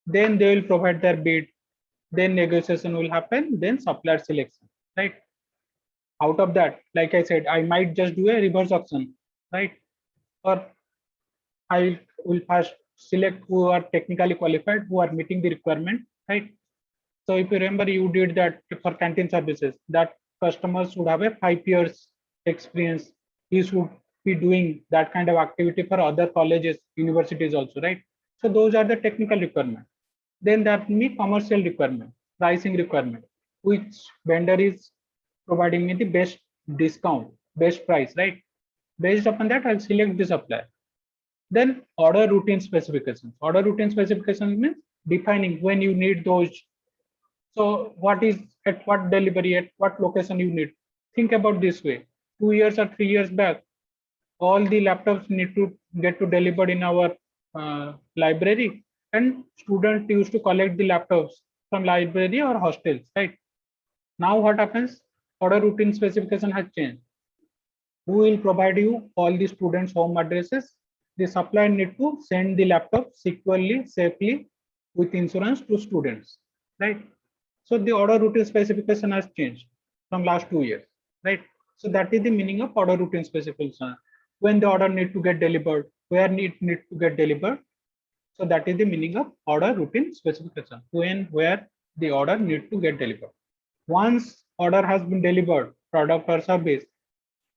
S1: Then they will provide their bid. Then negotiation will happen. Then supplier selection, right? Out of that, like I said, I might just do a reverse auction, right? Or I will first select who are technically qualified, who are meeting the requirement, right? So if you remember, you did that for canteen services, that customers should have a 5 years experience. He should be doing that kind of activity for other colleges, universities also, right? So those are the technical requirements. Then that me commercial requirement, pricing requirement, which vendor is providing me the best discount, best price, right? Based upon that, I'll select the supplier. Then order routine specifications. Order routine specifications means defining when you need those. So what is at what delivery, at what location you need. Think about this way. 2 years or 3 years back, all the laptops need to get to delivered in our library, and students used to collect the laptops from library or hostels, right? Now what happens? Order routine specification has changed. Who will provide you all the students' home addresses? The supplier need to send the laptop securely, safely, with insurance to students, right? So the order routine specification has changed from last 2 years, right? So that is the meaning of order routine specification. When the order need to get delivered, where need to get delivered. So that is the meaning of order routine specification. When, where the order need to get delivered. Once order has been delivered, product or service,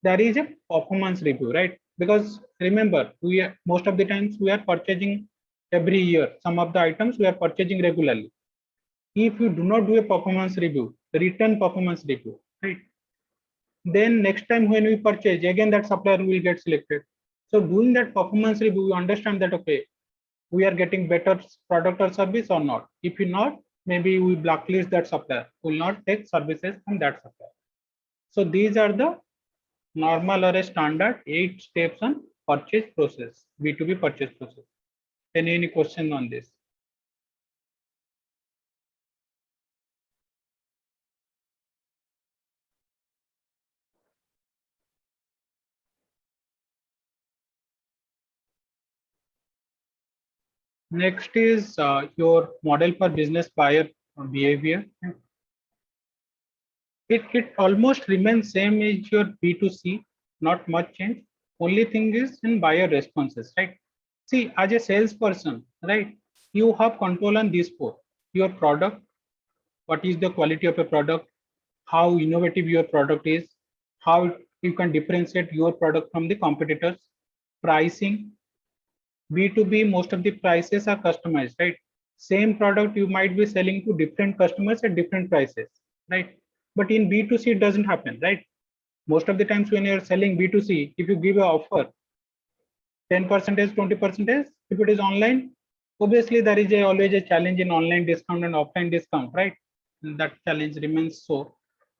S1: there is a performance review, right? Because remember, we are, most of the times we are purchasing every year. Some of the items we are purchasing regularly. If you do not do a performance review, written performance review, right? Then next time when we purchase, again that supplier will get selected. So doing that performance review, we understand that, okay, we are getting better product or service or not. If you not, maybe we blacklist that supplier, will not take services from that supplier. So these are the normal or a standard 8 steps on purchase process, B2B purchase process. Any question on this? Next is your model for business buyer behavior. It almost remains same as your B2C, not much change. Only thing is in buyer responses, right? See, as a salesperson, right, you have control on these four: your product, what is the quality of a product, how innovative your product is, how you can differentiate your product from the competitors, pricing. B2B, most of the prices are customized, right? Same product you might be selling to different customers at different prices, right? But in B2C, it doesn't happen, right? Most of the times when you're selling B2C, if you give an offer, 10%, 20%, if it is online, obviously there is always a challenge in online discount and offline discount, right? And that challenge remains so.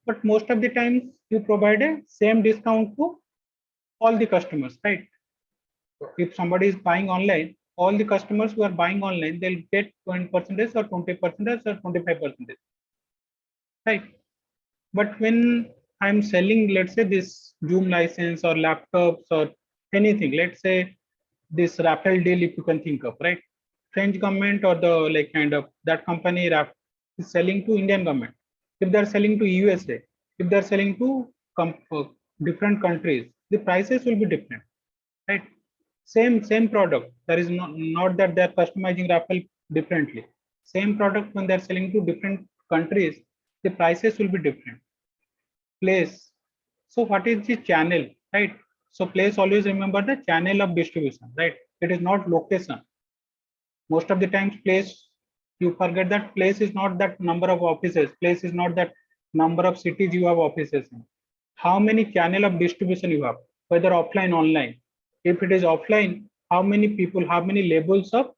S1: But most of the times you provide a same discount to all the customers, right? If somebody is buying online, all the customers who are buying online, they'll get 20% or 20% or 25%, right? But when I'm selling, let's say this Zoom license or laptops or anything, let's say this Rappel deal, if you can think of, right? French government or the like kind of that company is selling to Indian government. If they're selling to USA, if they're selling to different countries, the prices will be different, right? Same product. There is not that they're customizing Rappel differently. Same product when they're selling to different countries, the prices will be different. Place. So what is the channel, right? So place, always remember the channel of distribution, right? It is not location. Most of the times place, you forget that place is not that number of offices. Place is not that number of cities you have offices in. How many channel of distribution you have, whether offline, online. If it is offline, how many people, how many labels of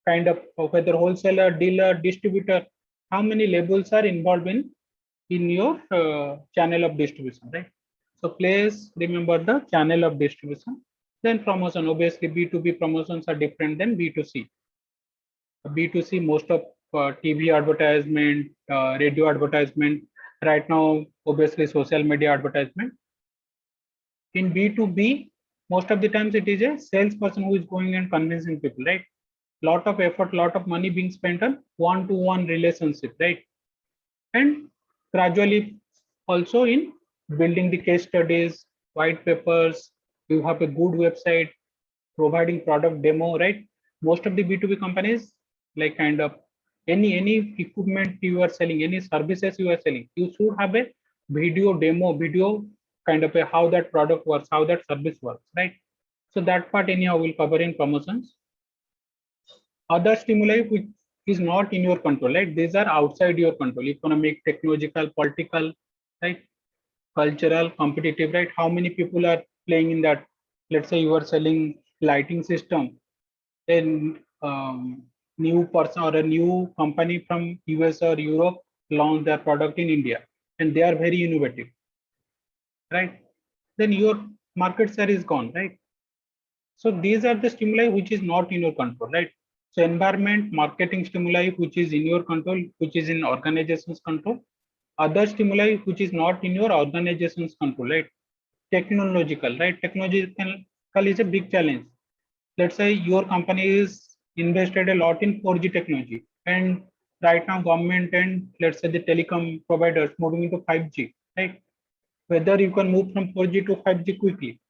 S1: kind of whether wholesaler, dealer, distributor, how many labels are involved in your channel of distribution, right? So please remember the channel of distribution. Then promotion, obviously B2B promotions are different than B2C. B2C, most of TV advertisement, radio advertisement, right now, obviously social media advertisement. In B2B, most of the times it is a salesperson who is going and convincing people, right? Lot of effort, lot of money being spent on one-to-one relationship, right? And gradually also in building the case studies, white papers, you have a good website, providing product demo, right? Most of the B2B companies, like kind of any equipment you are selling, any services you are selling, you should have a video demo, video kind of a how that product works, how that service works, right? So that part anyhow will cover in promotions. Other stimuli which is not in your control, right? These are outside your control: economic, technological, political, right? Cultural, competitive, right? How many people are playing in that? Let's say you are selling lighting system, then new person or a new company from US or Europe launch their product in India, and they are very innovative, right? Then your market share is gone, right? So these are the stimuli which is not in your control, right? So environment, marketing stimuli which is in your control, which is in organization's control. Other stimuli which is not in your organization's control, right? Technological, right? Technological is a big challenge. Let's say your company is invested a lot in 4G technology, and right now government and let's say the telecom providers moving into 5G, right? Whether you can move from 4G to 5G quickly,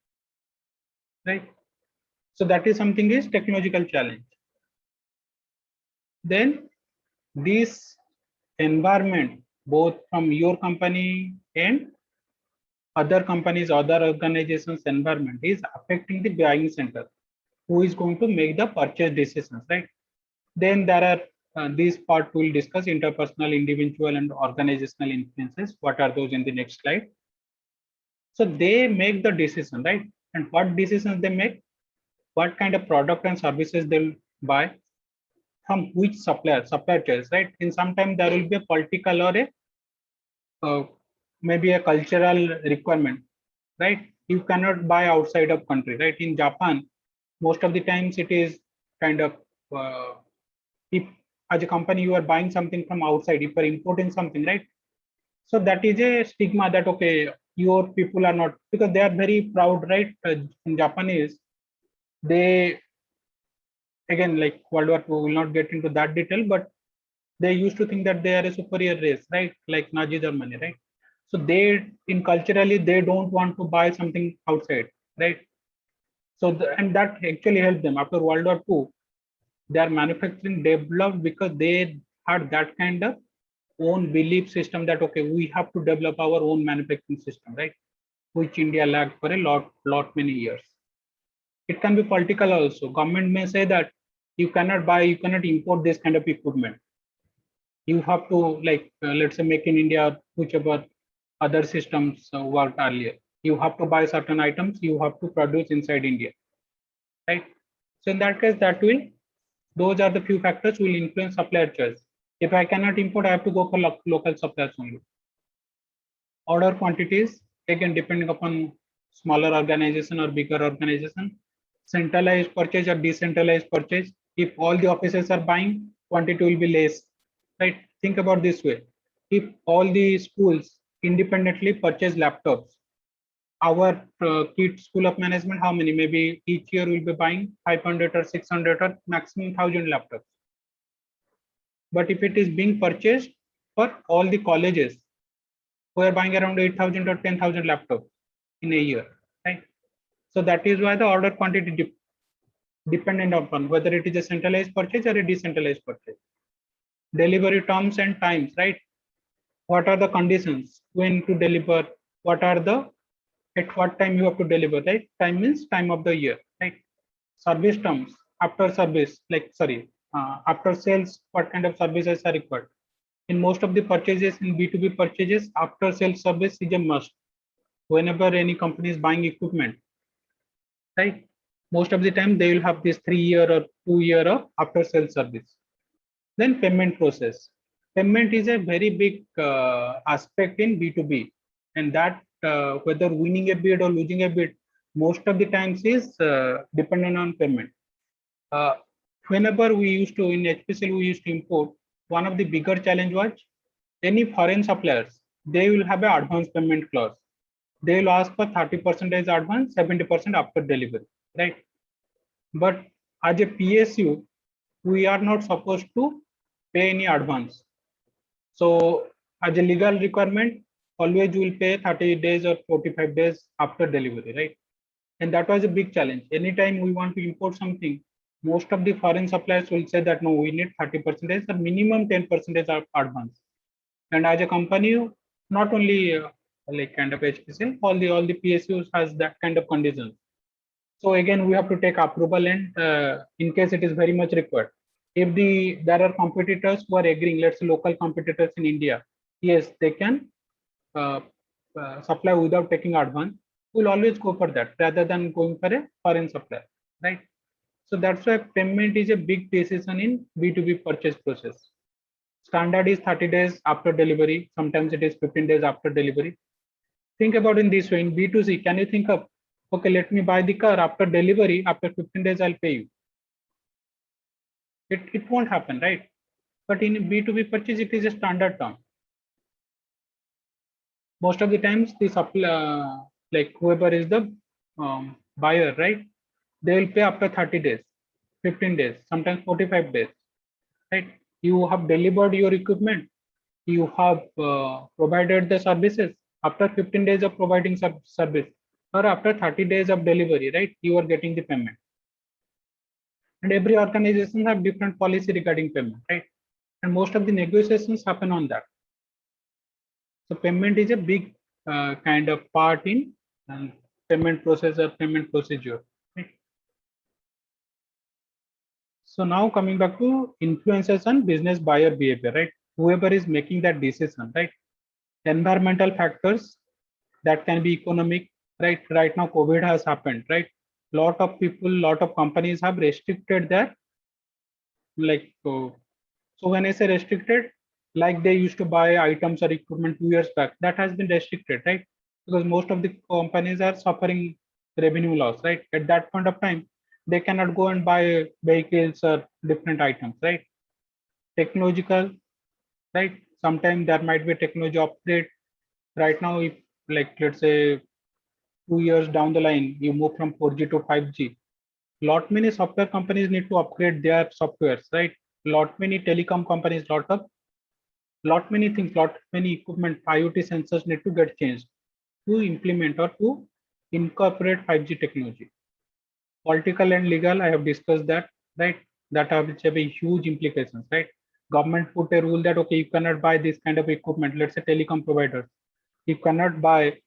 S1: right? So that is something is technological challenge. Then this environment, both from your company and other companies, other organizations environment is affecting the buying center, who is going to make the purchase decisions, right? Then there are these part we'll discuss: interpersonal, individual, and organizational influences. What are those in the next slide? So they make the decision, right? And what decisions they make, what kind of product and services they'll buy, from which supplier choice, right? In some time there will be a political or a maybe a cultural requirement, right? You cannot buy outside of country, right? In Japan, most of the times it is kind of if as a company you are buying something from outside, if you are importing something, right? So that is a stigma that okay, your people are not, because they are very proud, right? In Japanese, they again, like World War II, will not get into that detail, but they used to think that they are a superior race, right? Like Nazi Germany, right? So they, in culturally, they don't want to buy something outside, right? So and that actually helped them after World War II. Their manufacturing developed because they had that kind of own belief system that okay, we have to develop our own manufacturing system, right? Which India lacked for a lot many years. It can be political also. Government may say that you cannot buy, you cannot import this kind of equipment. You have to, like, let's say, make in India, whichever other systems worked earlier. You have to buy certain items, you have to produce inside India, right? So in that case, that will, those are the few factors will influence supplier choice. If I cannot import, I have to go for local suppliers only. Order quantities, again, depending upon smaller organization or bigger organization. Centralized purchase or decentralized purchase. If all the offices are buying, quantity will be less, right? Think about this way. If all the schools independently purchase laptops, our KIT School of Management, how many? Maybe each year will be buying 500 or 600 or maximum 1000 laptops. But if it is being purchased for all the colleges, we are buying around 8,000 or 10,000 laptops in a year, right? So that is why the order quantity dependent upon whether it is a centralized purchase or a decentralized purchase. Delivery terms and times, right? What are the conditions when to deliver? What are the, at what time you have to deliver, right? Time means time of the year, right? Service terms, after service, like, sorry, after sales, what kind of services are required? In most of the purchases, in B2B purchases, after sales service is a must. Whenever any company is buying equipment, right? Most of the time they will have this 3 year or 2 year of after sales service. Then payment process. Payment is a very big aspect in B2B, and that whether winning a bid or losing a bid, most of the times is dependent on payment. Whenever we used to, in HPCL, we used to import, one of the bigger challenge was any foreign suppliers, they will have an advance payment clause. They will ask for 30% advance, 70% after delivery, right? But as a PSU, we are not supposed to pay any advance. So as a legal requirement, always you will pay 30 days or 45 days after delivery, right? And that was a big challenge. Anytime we want to import something, most of the foreign suppliers will say that no, we need 30% or minimum 10% of advance. And as a company, not only like kind of HPCL, all the PSUs has that kind of conditions. So again, we have to take approval, and in case it is very much required. If there are competitors who are agreeing, let's say local competitors in India, yes, they can uh, supply without taking advance. We'll always go for that rather than going for a foreign supplier, right? So that's why payment is a big decision in B2B purchase process. Standard is 30 days after delivery. Sometimes it is 15 days after delivery. Think about in this way. In B2C, can you think of, okay, let me buy the car after delivery, after 15 days, I'll pay you. It won't happen, right? But in B2B purchase, it is a standard term. Most of the times, the supply, like whoever is the buyer, right? They will pay after 30 days, 15 days, sometimes 45 days, right? You have delivered your equipment, you have provided the services after 15 days of providing service, or after 30 days of delivery, right? You are getting the payment. And every organization have different policy regarding payment, right? And most of the negotiations happen on that. So payment is a big kind of part in payment process or payment procedure, right? So now coming back to influences on business buyer behavior, right? Whoever is making that decision, right? Environmental factors, that can be economic, right? Right now, COVID has happened, right? Lot of people, lot of companies have restricted their, like, so when I say restricted, like they used to buy items or equipment 2 years back, that has been restricted, right? Because most of the companies are suffering revenue loss, right? At that point of time, they cannot go and buy vehicles or different items, right? Technological, right? Sometimes there might be technology upgrade. Right now, if, like, let's say 2 years down the line, you move from 4G to 5G, Lot many software companies need to upgrade their softwares, right? Lot many telecom companies, lot many things, lot many equipment, IoT sensors need to get changed to implement or to incorporate 5G technology. Political and legal, I have discussed that, right? That have a huge implications, right? Government put a rule that okay, you cannot buy this kind of equipment. Let's say telecom providers, you cannot buy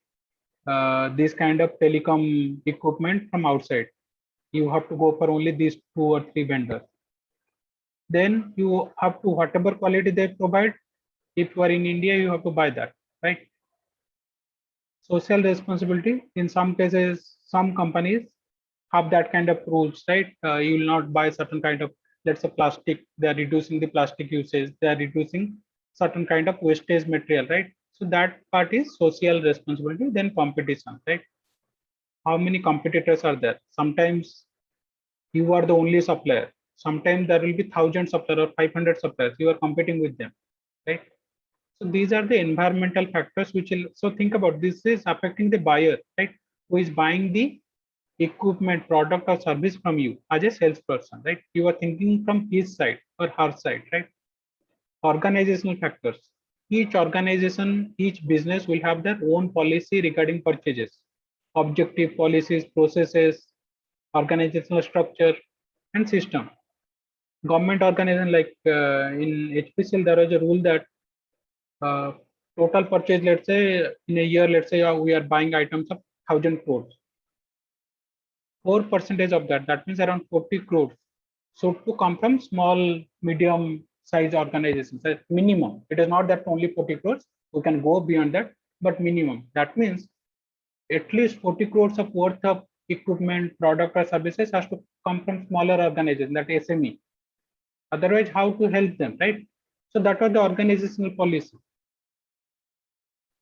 S1: this kind of telecom equipment from outside. You have to go for only these 2 or 3 vendors. Then you have to whatever quality they provide. If you are in India, you have to buy that, right? Social responsibility. In some cases, some companies have that kind of rules, right? You will not buy certain kind of, let's say plastic. They are reducing the plastic usage. They are reducing certain kind of wastage material, right? So that part is social responsibility. Then competition, right? How many competitors are there? Sometimes you are the only supplier. Sometimes there will be thousands suppliers or 500 suppliers. You are competing with them, right? So these are the environmental factors which will, so think about this is affecting the buyer, right? Who is buying the equipment, product or service from you as a salesperson, right? You are thinking from his side or her side, right? Organizational factors. Each organization, each business will have their own policy regarding purchases, objective policies, processes, organizational structure, and system. Government organization like in HPCL, there was a rule that uh, total purchase, let's say in a year, let's say we are buying items of 1,000 crores. 4% of that, that means around 40 crores. So to come from small, medium size organizations, that minimum. It is not that only 40 crores. We can go beyond that, but minimum. That means at least 40 crores of worth of equipment, product or services has to come from smaller organizations, that SME. Otherwise, how to help them, right? So that was the organizational policy.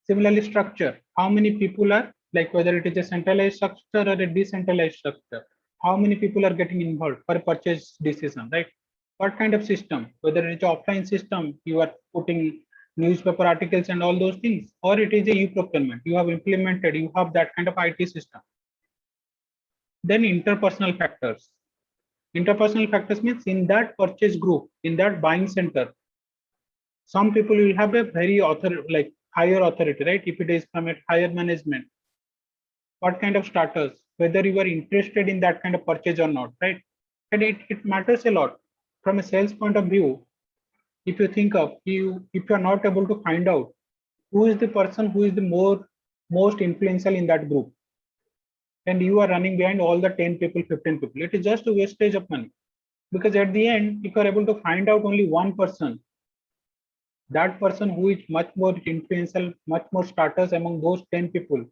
S1: Similarly, structure. How many people are, like whether it is a centralized structure or a decentralized structure, how many people are getting involved for a purchase decision, right? What kind of system, whether it is an offline system, you are putting newspaper articles and all those things, or it is a e-procurement, you have implemented, you have that kind of IT system. Then interpersonal factors. Interpersonal factors means in that purchase group, in that buying center, some people will have a very like higher authority, right? If it is from a higher management, what kind of starters, whether you are interested in that kind of purchase or not, right? And it matters a lot from a sales point of view. If you think of you, if you are not able to find out who is the person who is the most influential in that group, and you are running behind all the 10 people, 15 people, it is just a wastage of money. Because at the end, if you are able to find out only one person, that person who is much more influential, much more starters among those 10 people,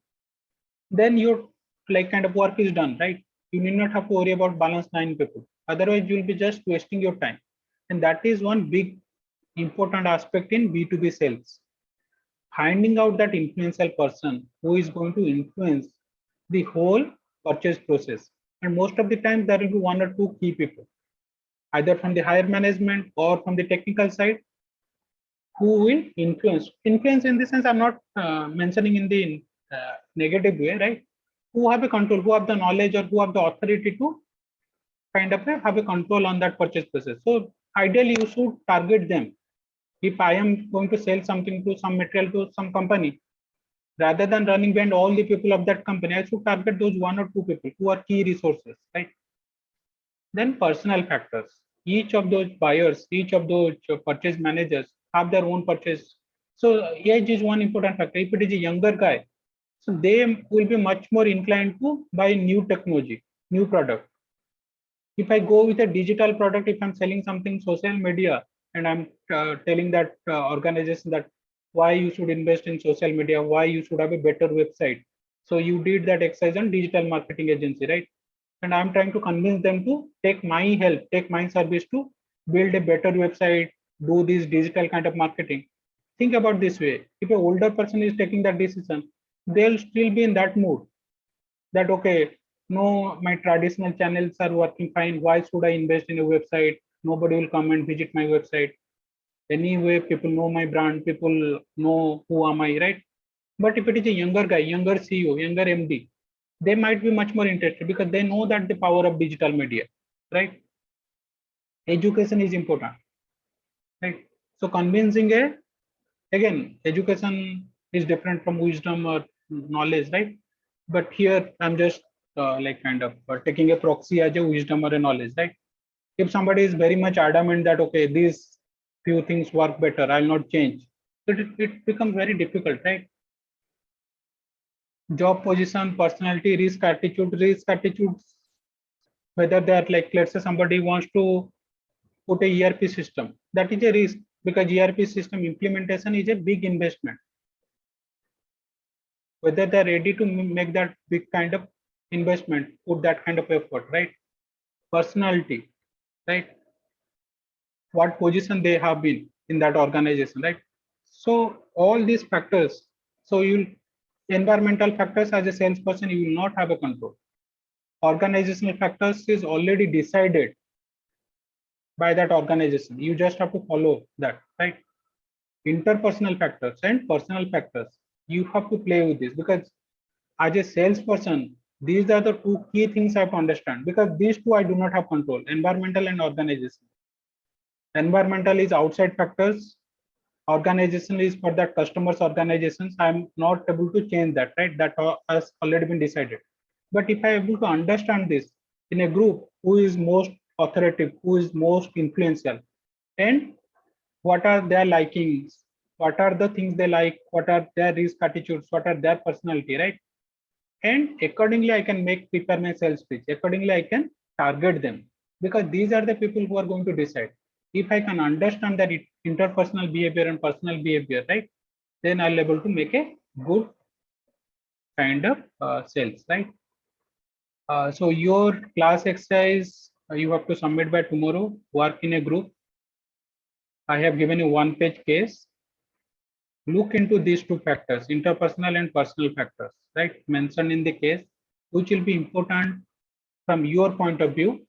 S1: then your like kind of work is done, right? You need not have to worry about balance 9 people. Otherwise, you'll be just wasting your time. And that is one big important aspect in B2B sales. Finding out that influential person who is going to influence the whole purchase process. And most of the time, there will be 1 or 2 key people, either from the higher management or from the technical side, who will influence in the sense, I'm not mentioning in the negative way, right? Who have a control, who have the knowledge or who have the authority to kind of have a control on that purchase process. So ideally you should target them. If I am going to sell something to some material to some company, rather than running behind all the people of that company, I should target those 1 or 2 people who are key resources, right? Then personal factors. Each of those buyers, each of those purchase managers have their own purchase. So age is one important factor. If it is a younger guy, so they will be much more inclined to buy new technology, new product. If I go with a digital product, if I'm selling something social media, and I'm telling that organization that why you should invest in social media, why you should have a better website. So you did that exercise on digital marketing agency, right? And I'm trying to convince them to take my help, take my service to build a better website, do this digital kind of marketing. Think about this way. If an older person is taking that decision, they'll still be in that mood that, okay, no, my traditional channels are working fine. Why should I invest in a website? Nobody will come and visit my website. Anyway, people know my brand, people know who am I, right? But if it is a younger guy, younger CEO, younger MD, they might be much more interested because they know that the power of digital media, right? Education is important, right? So convincing again, education is different from wisdom or knowledge, right? But here I'm just like kind of taking a proxy as a wisdom or a knowledge, right? If somebody is very much adamant that okay, these few things work better, I'll not change, it becomes very difficult, right? Job position, personality, risk attitudes, whether they're like, let's say somebody wants to put a ERP system, that is a risk because ERP system implementation is a big investment. Whether they're ready to make that big kind of investment, put that kind of effort, right? Personality, right? What position they have been in that organization, right? So all these factors, so you environmental factors as a salesperson, you will not have a control. Organizational factors is already decided by that organization. You just have to follow that, right? Interpersonal factors and personal factors, you have to play with this because as a salesperson, these are the two key things I have to understand because these two I do not have control, environmental and organization. Environmental is outside factors, organization is for that customers organizations. I'm not able to change that, right? That has already been decided. But if I am able to understand this in a group, who is most authoritative, who is most influential, and what are their likings, what are the things they like, what are their risk attitudes, what are their personality, right? And accordingly I can prepare my sales pitch, accordingly I can target them because these are the people who are going to decide. If I can understand that interpersonal behavior and personal behavior, right, then I'll be able to make a good kind of sales, right? So your class exercise you have to submit by tomorrow, work in a group. I have given you one page case. Look into these two factors, interpersonal and personal factors, right, mentioned in the case, which will be important from your point of view